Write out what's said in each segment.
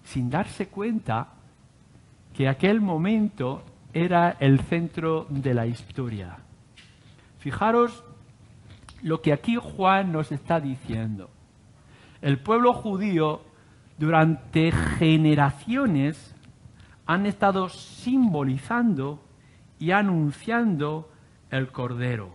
sin darse cuenta que aquel momento era el centro de la historia. Fijaros lo que aquí Juan nos está diciendo. El pueblo judío durante generaciones han estado simbolizando y anunciando el Cordero.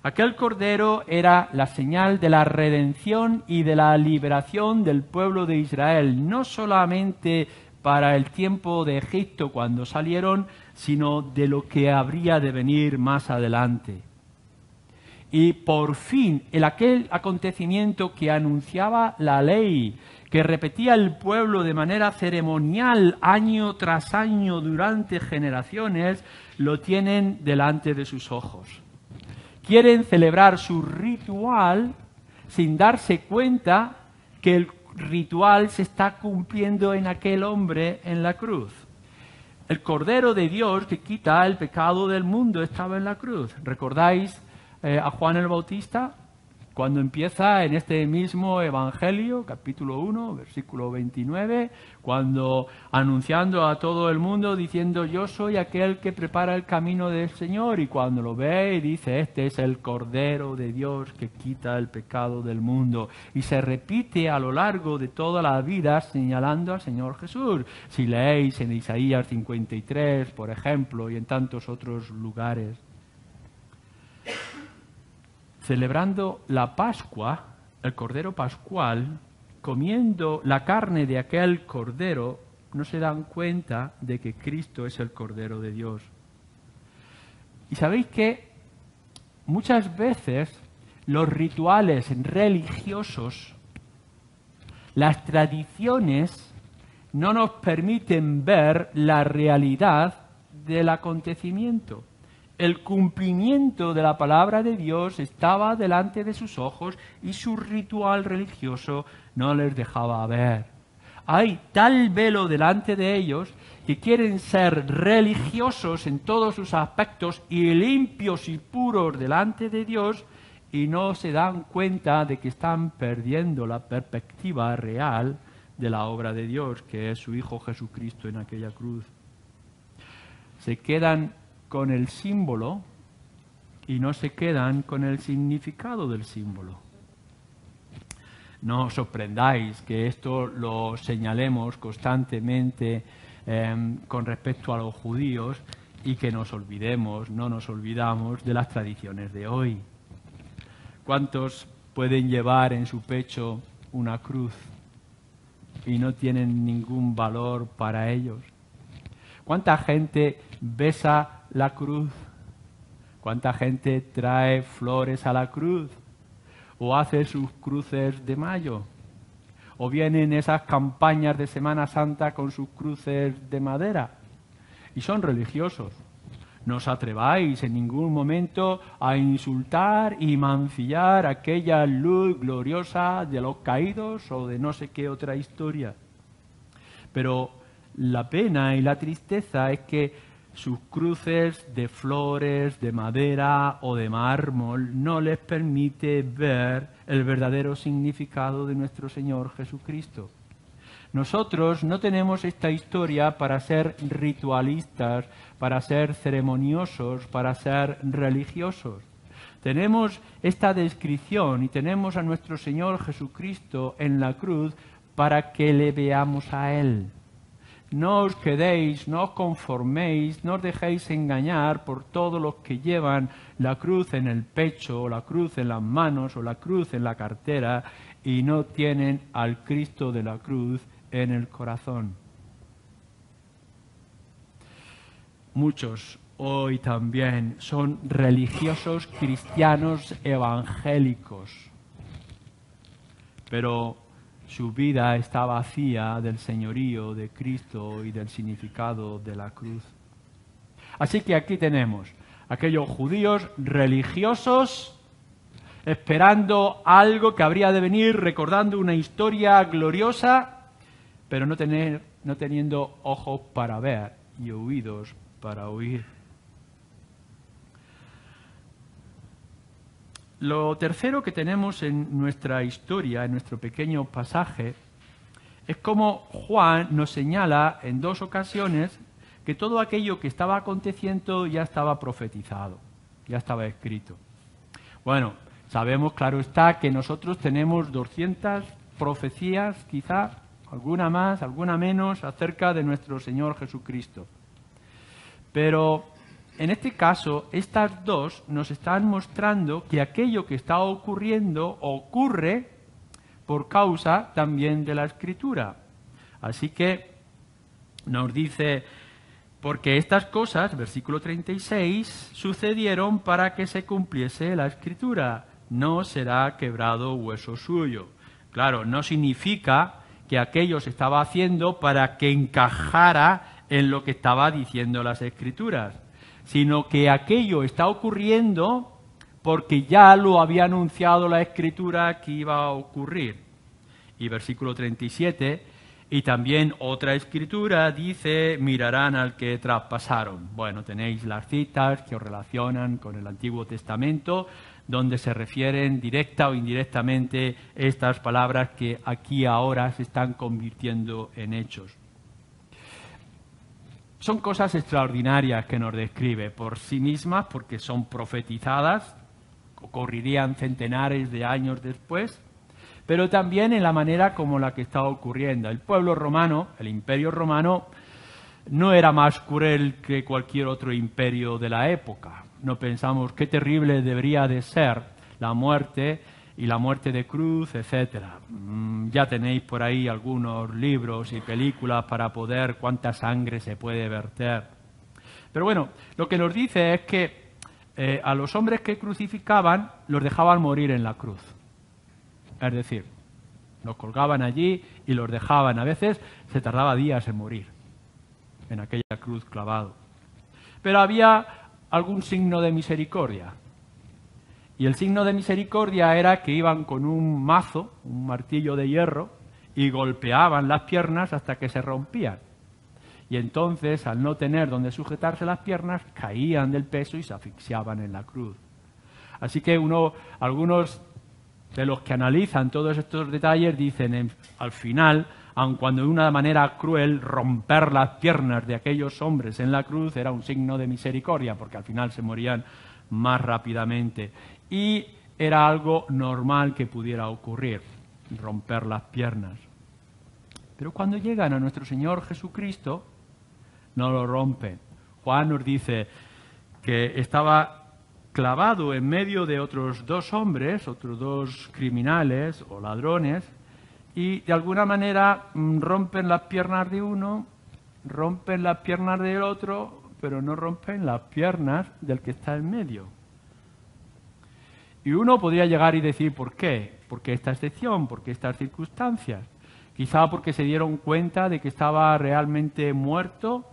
Aquel Cordero era la señal de la redención y de la liberación del pueblo de Israel, no solamente para el tiempo de Egipto cuando salieron, sino de lo que habría de venir más adelante. Y por fin, aquel acontecimiento que anunciaba la ley, que repetía el pueblo de manera ceremonial año tras año durante generaciones, lo tienen delante de sus ojos. Quieren celebrar su ritual sin darse cuenta que el ritual se está cumpliendo en aquel hombre en la cruz. El Cordero de Dios que quita el pecado del mundo estaba en la cruz. ¿Recordáis a Juan el Bautista? Cuando empieza en este mismo Evangelio, capítulo 1, versículo 29, cuando anunciando a todo el mundo, diciendo, yo soy aquel que prepara el camino del Señor, y cuando lo ve y dice, este es el Cordero de Dios que quita el pecado del mundo. Y se repite a lo largo de toda la vida señalando al Señor Jesús. Si leéis en Isaías 53, por ejemplo, y en tantos otros lugares. Celebrando la Pascua, el Cordero Pascual, comiendo la carne de aquel Cordero, no se dan cuenta de que Cristo es el Cordero de Dios. Y sabéis que muchas veces los rituales religiosos, las tradiciones, no nos permiten ver la realidad del acontecimiento. El cumplimiento de la palabra de Dios estaba delante de sus ojos y su ritual religioso no les dejaba ver. Hay tal velo delante de ellos que quieren ser religiosos en todos sus aspectos y limpios y puros delante de Dios y no se dan cuenta de que están perdiendo la perspectiva real de la obra de Dios, que es su Hijo Jesucristo en aquella cruz. Se quedan con el símbolo y no se quedan con el significado del símbolo. No os sorprendáis que esto lo señalemos constantemente con respecto a los judíos y que no nos olvidamos de las tradiciones de hoy. ¿Cuántos pueden llevar en su pecho una cruz y no tienen ningún valor para ellos? ¿Cuánta gente besa la cruz? ¿Cuánta gente trae flores a la cruz? ¿O hace sus cruces de mayo? ¿O vienen esas campañas de Semana Santa con sus cruces de madera? Y son religiosos. No os atreváis en ningún momento a insultar y mancillar aquella luz gloriosa de los caídos o de no sé qué otra historia. Pero la pena y la tristeza es que sus cruces de flores, de madera o de mármol no les permite ver el verdadero significado de nuestro Señor Jesucristo. Nosotros no tenemos esta historia para ser ritualistas, para ser ceremoniosos, para ser religiosos. Tenemos esta descripción y tenemos a nuestro Señor Jesucristo en la cruz para que le veamos a Él. No os quedéis, no os conforméis, no os dejéis engañar por todos los que llevan la cruz en el pecho, o la cruz en las manos, o la cruz en la cartera, y no tienen al Cristo de la cruz en el corazón. Muchos hoy también son religiosos cristianos evangélicos, pero su vida está vacía del señorío de Cristo y del significado de la cruz. Así que aquí tenemos aquellos judíos religiosos esperando algo que habría de venir, recordando una historia gloriosa, pero no teniendo ojos para ver y oídos para oír. Lo tercero que tenemos en nuestra historia, en nuestro pequeño pasaje, Es como Juan nos señala en 2 ocasiones que todo aquello que estaba aconteciendo ya estaba profetizado, ya estaba escrito. Bueno, sabemos, claro está, que nosotros tenemos 200 profecías, quizá alguna más, alguna menos, acerca de nuestro Señor Jesucristo. Pero en este caso, estas 2 nos están mostrando que aquello que está ocurriendo ocurre por causa también de la Escritura. Así que nos dice, porque estas cosas, versículo 36, sucedieron para que se cumpliese la Escritura. No será quebrado hueso suyo. Claro, no significa que aquello se estaba haciendo para que encajara en lo que estaba diciendo las Escrituras, sino que aquello está ocurriendo porque ya lo había anunciado la Escritura que iba a ocurrir. Y versículo 37, y también otra Escritura dice, mirarán al que traspasaron. Bueno, tenéis las citas que os relacionan con el Antiguo Testamento, donde se refieren directa o indirectamente estas palabras que aquí ahora se están convirtiendo en hechos. Son cosas extraordinarias que nos describe por sí mismas, porque son profetizadas, ocurrirían centenares de años después, pero también en la manera como la que está ocurriendo. El pueblo romano, el imperio romano, no era más cruel que cualquier otro imperio de la época. No pensamos qué terrible debería de ser la muerte y la muerte de cruz, etcétera. Ya tenéis por ahí algunos libros y películas para poder cuánta sangre se puede verter. Pero bueno, lo que nos dice es que a los hombres que crucificaban los dejaban morir en la cruz. Es decir, los colgaban allí y los dejaban. A veces se tardaba días en morir en aquella cruz clavado. Pero había algún signo de misericordia. Y el signo de misericordia era que iban con un mazo, un martillo de hierro, y golpeaban las piernas hasta que se rompían. Y entonces, al no tener donde sujetarse las piernas, caían del peso y se asfixiaban en la cruz. Así que algunos de los que analizan todos estos detalles dicen, al final, aun cuando de una manera cruel, romper las piernas de aquellos hombres en la cruz era un signo de misericordia, porque al final se morían más rápidamente. Y era algo normal que pudiera ocurrir, romper las piernas. Pero cuando llegan a nuestro Señor Jesucristo, no lo rompen. Juan nos dice que estaba clavado en medio de otros 2 hombres, otros 2 criminales o ladrones, y de alguna manera rompen las piernas de uno, rompen las piernas del otro, pero no rompen las piernas del que está en medio. Y uno podría llegar y decir, ¿por qué? ¿Por qué esta excepción? ¿Por qué estas circunstancias? Quizá porque se dieron cuenta de que estaba realmente muerto,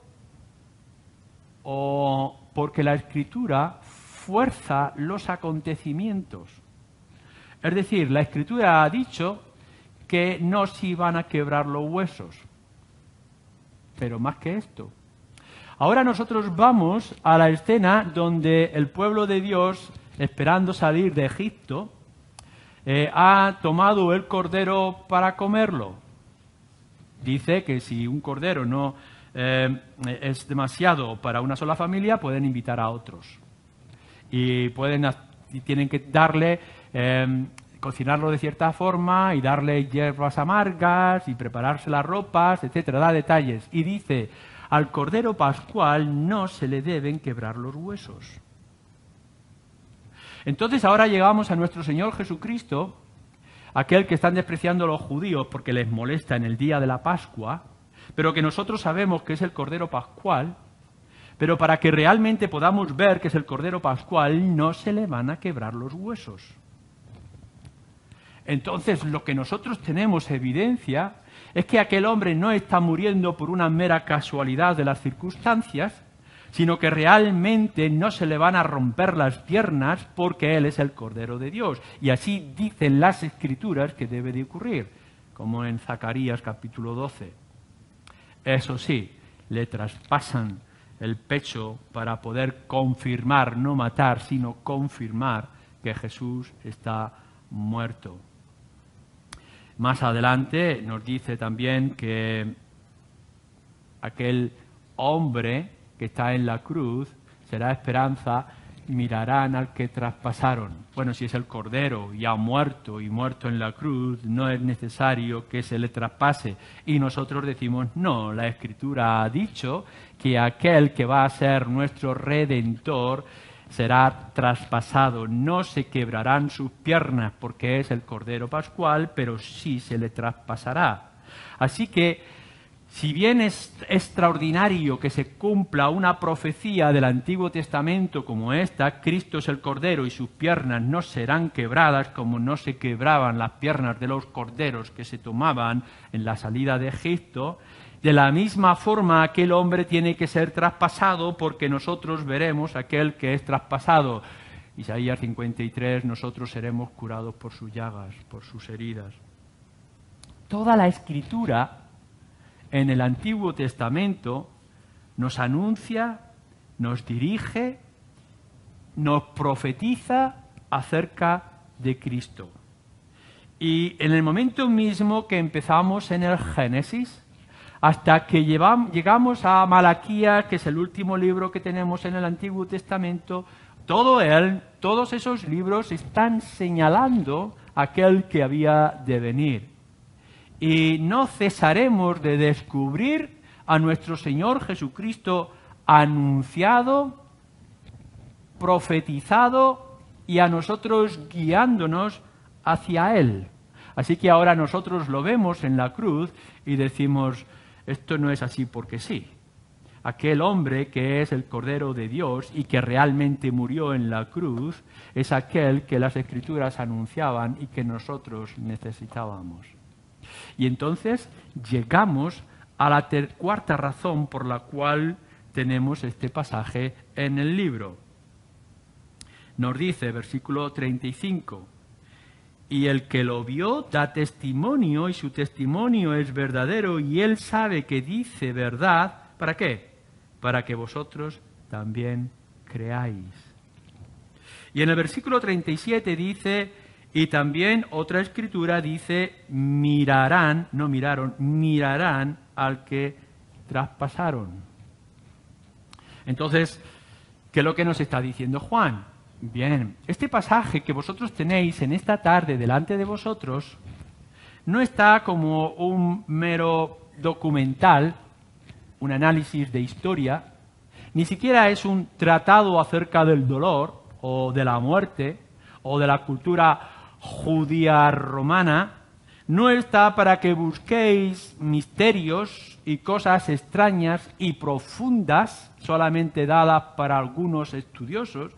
o porque la Escritura fuerza los acontecimientos. Es decir, la Escritura ha dicho que no se iban a quebrar los huesos. Pero más que esto. Ahora nosotros vamos a la escena donde el pueblo de Dios, esperando salir de Egipto, ha tomado el cordero para comerlo. Dice que si un cordero no es demasiado para una sola familia, pueden invitar a otros. Y tienen que darle, cocinarlo de cierta forma y darle hierbas amargas y prepararse las ropas, etcétera, da detalles. Y dice, al cordero pascual no se le deben quebrar los huesos. Entonces ahora llegamos a nuestro Señor Jesucristo, aquel que están despreciando los judíos porque les molesta en el día de la Pascua, pero que nosotros sabemos que es el Cordero Pascual, pero para que realmente podamos ver que es el Cordero Pascual, no se le van a quebrar los huesos. Entonces, lo que nosotros tenemos evidencia es que aquel hombre no está muriendo por una mera casualidad de las circunstancias, sino que realmente no se le van a romper las piernas porque Él es el Cordero de Dios. Y así dicen las Escrituras que debe de ocurrir, como en Zacarías capítulo 12. Eso sí, le traspasan el pecho para poder confirmar, no matar, sino confirmar que Jesús está muerto. Más adelante nos dice también que aquel hombre que está en la cruz será esperanza, mirarán al que traspasaron. Bueno, si es el Cordero ya muerto y muerto en la cruz, no es necesario que se le traspase. Y nosotros decimos, no, la Escritura ha dicho que aquel que va a ser nuestro Redentor será traspasado. No se quebrarán sus piernas porque es el Cordero Pascual, pero sí se le traspasará. Así que, si bien es extraordinario que se cumpla una profecía del Antiguo Testamento como esta, Cristo es el Cordero y sus piernas no serán quebradas como no se quebraban las piernas de los corderos que se tomaban en la salida de Egipto, de la misma forma aquel hombre tiene que ser traspasado porque nosotros veremos aquel que es traspasado. Isaías 53, nosotros seremos curados por sus llagas, por sus heridas. Toda la Escritura en el Antiguo Testamento nos anuncia, nos dirige, nos profetiza acerca de Cristo. Y en el momento mismo que empezamos en el Génesis, hasta que llegamos a Malaquías, que es el último libro que tenemos en el Antiguo Testamento, todos esos libros están señalando aquel que había de venir. Y no cesaremos de descubrir a nuestro Señor Jesucristo anunciado, profetizado y a nosotros guiándonos hacia Él. Así que ahora nosotros lo vemos en la cruz y decimos, esto no es así porque sí. Aquel hombre que es el Cordero de Dios y que realmente murió en la cruz es aquel que las Escrituras anunciaban y que nosotros necesitábamos. Y entonces llegamos a la cuarta razón por la cual tenemos este pasaje en el libro. Nos dice, versículo 35, y el que lo vio da testimonio y su testimonio es verdadero y él sabe que dice verdad. ¿Para qué? Para que vosotros también creáis. Y en el versículo 37 dice, y también otra escritura dice, mirarán, no miraron, mirarán al que traspasaron. Entonces, ¿qué es lo que nos está diciendo Juan? Bien, este pasaje que vosotros tenéis en esta tarde delante de vosotros no está como un mero documental, un análisis de historia, ni siquiera es un tratado acerca del dolor o de la muerte o de la cultura judía romana, no está para que busquéis misterios y cosas extrañas y profundas solamente dadas para algunos estudiosos.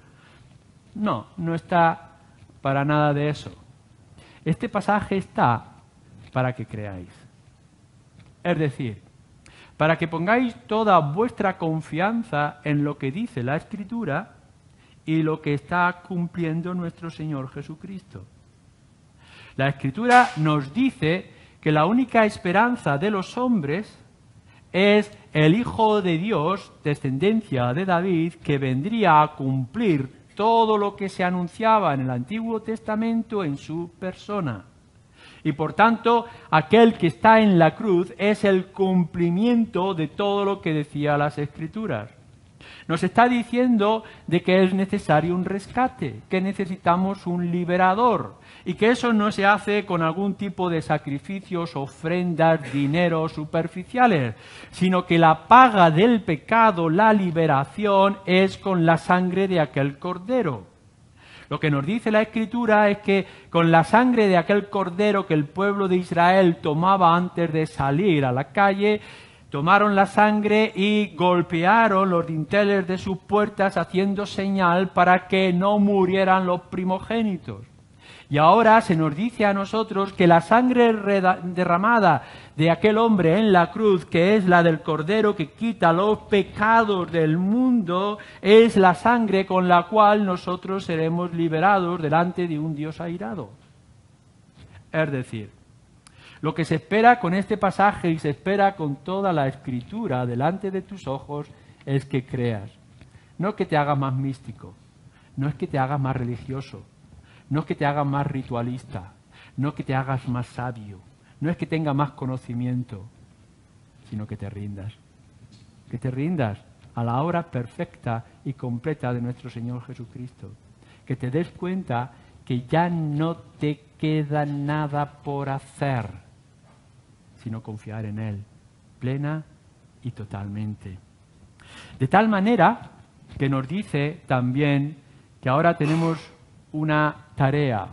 No, no está para nada de eso. Este pasaje está para que creáis. Es decir, para que pongáis toda vuestra confianza en lo que dice la Escritura y lo que está cumpliendo nuestro Señor Jesucristo. La Escritura nos dice que la única esperanza de los hombres es el Hijo de Dios, descendencia de David, que vendría a cumplir todo lo que se anunciaba en el Antiguo Testamento en su persona. Y por tanto, aquel que está en la cruz es el cumplimiento de todo lo que decía las Escrituras. Nos está diciendo de que es necesario un rescate, que necesitamos un liberador y que eso no se hace con algún tipo de sacrificios, ofrendas, dinero superficiales, sino que la paga del pecado, la liberación, es con la sangre de aquel cordero. Lo que nos dice la Escritura es que con la sangre de aquel cordero que el pueblo de Israel tomaba antes de salir a la calle, tomaron la sangre y golpearon los dinteles de sus puertas haciendo señal para que no murieran los primogénitos. Y ahora se nos dice a nosotros que la sangre derramada de aquel hombre en la cruz, que es la del Cordero que quita los pecados del mundo, es la sangre con la cual nosotros seremos liberados delante de un Dios airado. Es decir, lo que se espera con este pasaje y se espera con toda la Escritura delante de tus ojos es que creas. No que te haga más místico, no es que te haga más religioso, no es que te haga más ritualista, no que te hagas más sabio, no es que tenga más conocimiento, sino que te rindas. Que te rindas a la obra perfecta y completa de nuestro Señor Jesucristo. Que te des cuenta que ya no te queda nada por hacer, sino confiar en Él, plena y totalmente. De tal manera que nos dice también que ahora tenemos una tarea,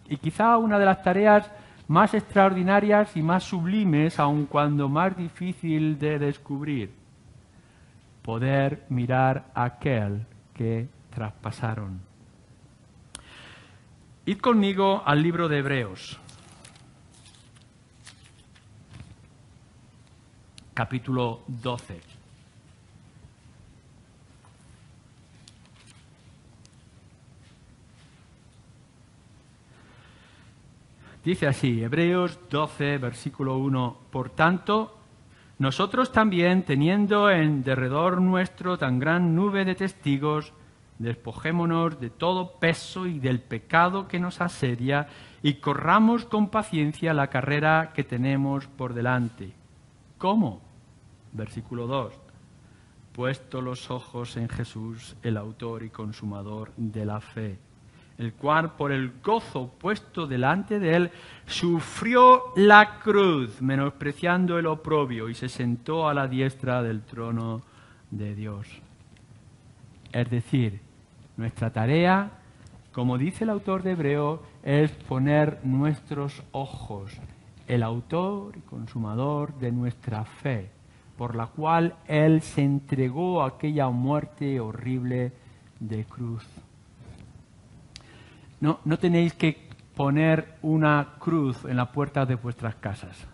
y quizá una de las tareas más extraordinarias y más sublimes, aun cuando más difícil de descubrir: poder mirar a aquel que traspasaron. Id conmigo al libro de Hebreos, capítulo 12. Dice así, Hebreos 12, versículo 1. Por tanto, nosotros también, teniendo en derredor nuestro tan gran nube de testigos, despojémonos de todo peso y del pecado que nos asedia y corramos con paciencia la carrera que tenemos por delante. ¿Cómo? Versículo 2. Puesto los ojos en Jesús, el autor y consumador de la fe, el cual por el gozo puesto delante de él sufrió la cruz, menospreciando el oprobio, y se sentó a la diestra del trono de Dios. Es decir, nuestra tarea, como dice el autor de Hebreos, es poner nuestros ojos, el autor y consumador de nuestra fe, por la cual él se entregó a aquella muerte horrible de cruz. No tenéis que poner una cruz en la puerta de vuestras casas,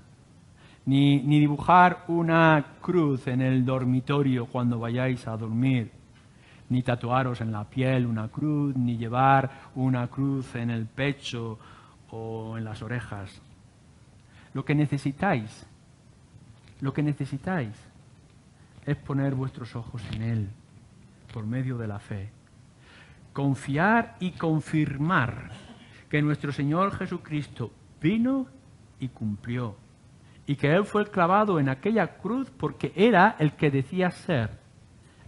ni dibujar una cruz en el dormitorio cuando vayáis a dormir, ni tatuaros en la piel una cruz, ni llevar una cruz en el pecho o en las orejas. Lo que necesitáis es poner vuestros ojos en Él por medio de la fe. Confiar y confirmar que nuestro Señor Jesucristo vino y cumplió, y que Él fue clavado en aquella cruz porque era el que decía ser,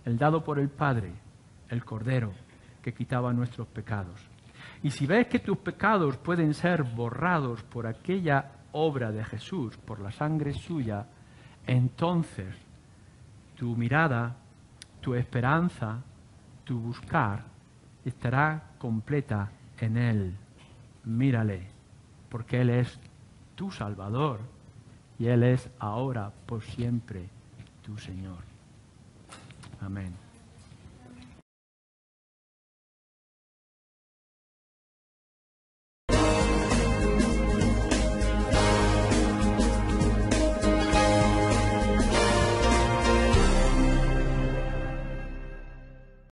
el dado por el Padre, el Cordero que quitaba nuestros pecados. Y si ves que tus pecados pueden ser borrados por aquella obra de Jesús, por la sangre suya, entonces tu mirada, tu esperanza, tu buscar estará completa en Él. Mírale, porque Él es tu Salvador y Él es ahora por siempre tu Señor. Amén.